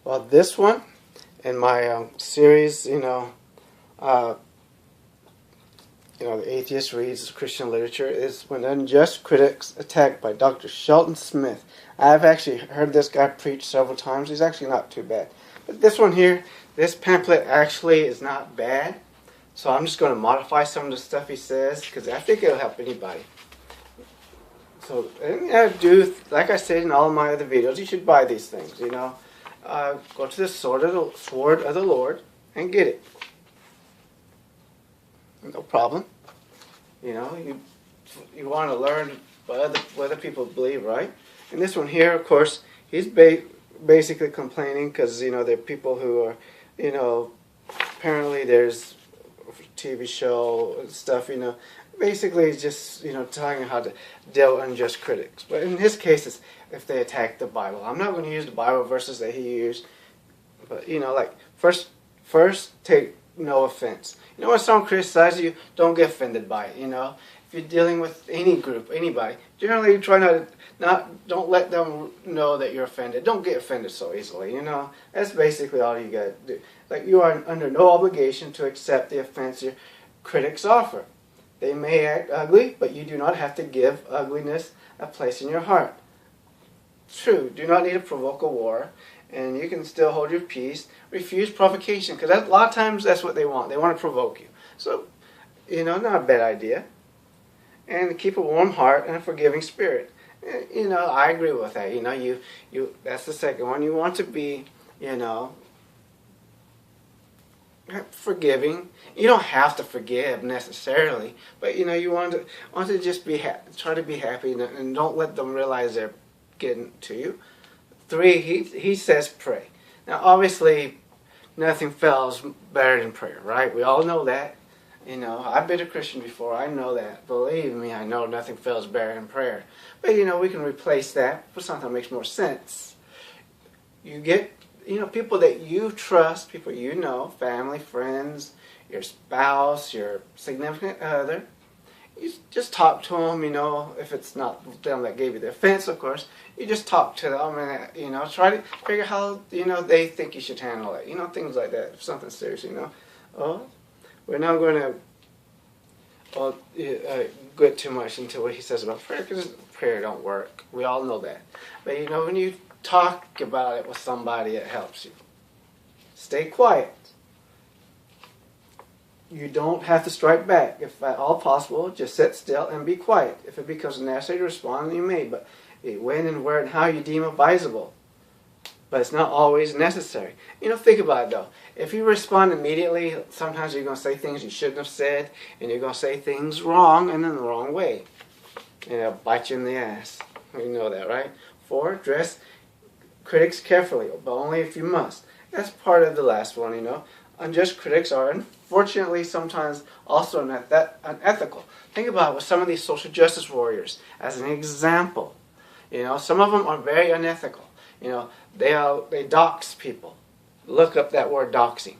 Well, this one in my series, the atheist reads Christian literature, is When Unjust Critics Attacked by Dr. Shelton Smith. I've actually heard this guy preach several times. He's actually not too bad. But this one here, this pamphlet actually is not bad. So I'm just going to modify some of the stuff he says because I think it'll help anybody. So, like I said in all of my other videos, you should buy these things, Go to the sword of the Lord and get it. No problem. You want to learn what other people believe, right? And this one here, of course, he's basically complaining because, there are people who are, apparently there's a TV show and stuff, basically just, telling how to deal with unjust critics. But in his case, it's if they attack the Bible. I'm not going to use the Bible verses that he used, but, first take no offense. When someone criticizes you, don't get offended by it, If you're dealing with any group, anybody, generally you try don't let them know that you're offended. Don't get offended so easily, That's basically all you got to do. Like, you are under no obligation to accept the offense your critics offer. They may act ugly, but you do not have to give ugliness a place in your heart. True, do not need to provoke a war, and you can still hold your peace. Refuse provocation, because a lot of times that's what they want. They want to provoke you. So, not a bad idea. And keep a warm heart and a forgiving spirit. I agree with that. You that's the second one. You want to be, forgiving. You don't have to forgive necessarily, but you want to just try to be happy and don't let them realize they're getting to you. 3, he says pray. Now, obviously, nothing fails better than prayer, right? We all know that. I've been a Christian before. I know that. Believe me, I know nothing fails better than prayer. But, we can replace that with something that makes more sense. You get, people that you trust, people family, friends, your spouse, your significant other. You just talk to them, if it's not them that gave you the offense, of course. You just talk to them and, try to figure how, they think you should handle it. Things like that. If something's serious, Oh, we're not going to get too much into what he says about prayer, because prayer don't work. We all know that. But, when you talk about it with somebody, it helps you. Stay quiet. You don't have to strike back. If at all possible, just sit still and be quiet. If it becomes necessary to respond, you may. But when and where and how you deem advisable. But it's not always necessary. Think about it, though. If you respond immediately, sometimes you're going to say things you shouldn't have said, and you're going to say things wrong and in the wrong way. And it'll bite you in the ass. You know that, right? 4, address critics carefully, but only if you must. That's part of the last one, Unjust critics are, unfortunately, sometimes also unethical. Think about it with some of these social justice warriors as an example. Some of them are very unethical. They dox people. Look up that word doxing.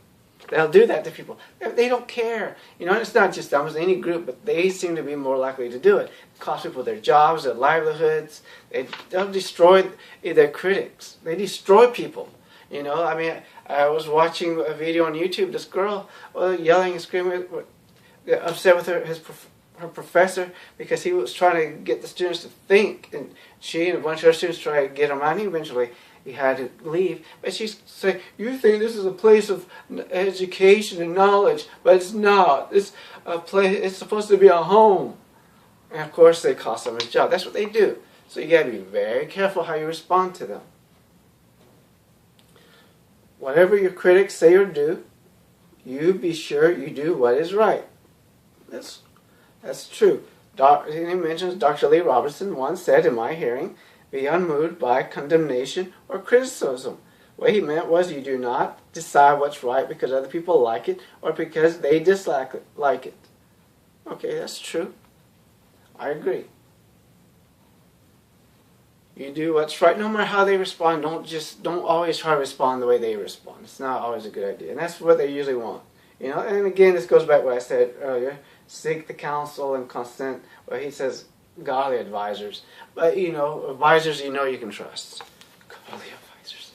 They'll do that to people. They don't care. It's not just them, it's any group, but they seem to be more likely to do it. It costs people their jobs, their livelihoods. They'll destroy their critics. They destroy people. I was watching a video on YouTube. This girl yelling and screaming, upset with her professor because he was trying to get the students to think, and she and a bunch of other students tried to get him out. And eventually, he had to leave. But she's saying, "You think this is a place of education and knowledge, but it's not. It's a place. It's supposed to be a home." And of course, they cost him his job. That's what they do. So you got to be very careful how you respond to them. Whatever your critics say or do, you be sure you do what is right. That's true. He mentions Dr. Lee Robertson once said in my hearing, "Be unmoved by condemnation or criticism." What he meant was you do not decide what's right because other people like it or because they dislike it. Okay, that's true. I agree. You do what's right, no matter how they respond. Don't always try to respond the way they respond. It's not always a good idea, and that's what they usually want. And again, this goes back to what I said earlier. Seek the counsel and consent. Well, he says godly advisors, but advisors you can trust. Godly advisors.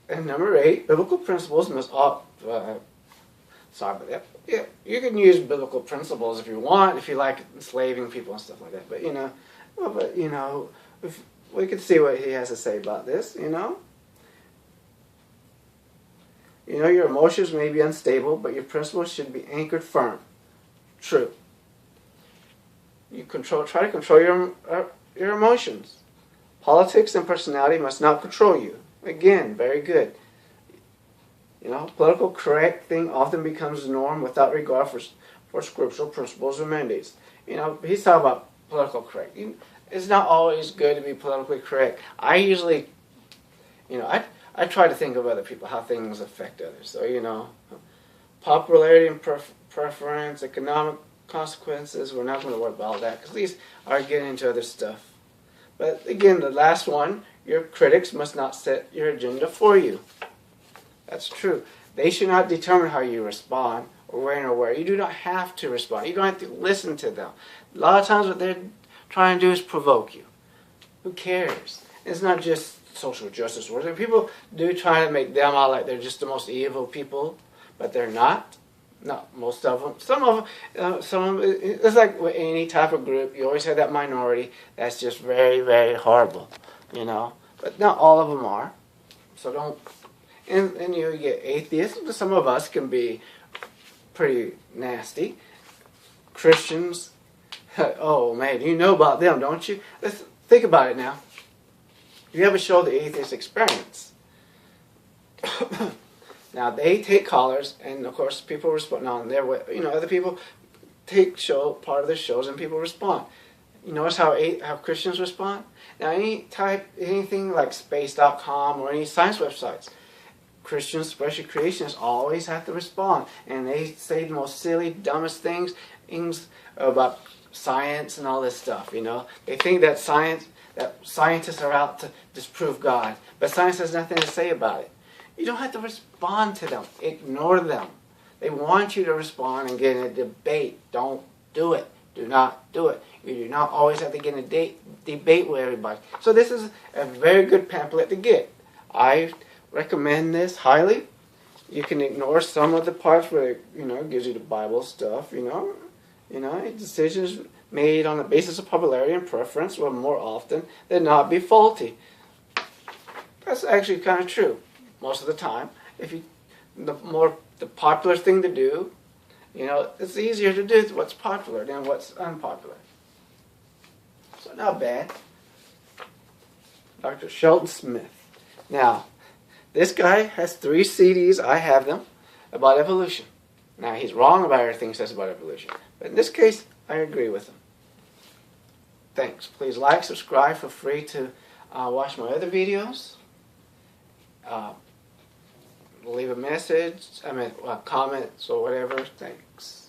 And number 8, biblical principles must all. Sorry about that. Yeah, you can use biblical principles if you want, if you like enslaving people and stuff like that. But if we could see what he has to say about this. Your emotions may be unstable, but your principles should be anchored firm. True. Try to control your emotions. Politics and personality must not control you. Again, very good. Political correct thing often becomes the norm without regard for scriptural principles or mandates. He's talking about political correct. It's not always good to be politically correct. I usually, I try to think of other people, how things affect others. So, popularity and preference, economic consequences, we're not going to worry about all that because these are getting into other stuff. But again, the last one, your critics must not set your agenda for you. That's true. They should not determine how you respond or when or where. You do not have to respond. You don't have to listen to them. A lot of times what they're trying to do is provoke you. Who cares? It's not just social justice warriors. People do try to make them out like they're just the most evil people, but they're not. Not most of them. Some of them, it's like with any type of group, you always have that minority that's just very, very horrible, But not all of them are. So don't. And you get atheists. Some of us can be pretty nasty. Christians, oh man, you know about them, don't you? Let's think about it now. You ever show the atheist experience? Now they take callers, and of course people respond on their way. Other people take part of the shows, and people respond. You notice how Christians respond? Now anything like space.com or any science websites, Christians, especially creationists, always have to respond, and they say the most silly, dumbest things about science and all this stuff. They think that scientists are out to disprove God, but science has nothing to say about it. You don't have to respond to them. Ignore them. They want you to respond and get in a debate. Don't do it. Do not do it. You do not always have to get in a debate with everybody. So this is a very good pamphlet to get. I recommend this highly. You can ignore some of the parts where it gives you the Bible stuff. Decisions made on the basis of popularity and preference will more often than not be faulty. That's actually kind of true. Most of the time, the popular thing to do, it's easier to do what's popular than what's unpopular. So not bad. Dr. Shelton Smith. Now, this guy has 3 CDs, I have them, about evolution. Now, he's wrong about everything he says about evolution. But in this case, I agree with him. Thanks. Please like, subscribe. Feel free to watch my other videos. Leave a message, comments or whatever. Thanks.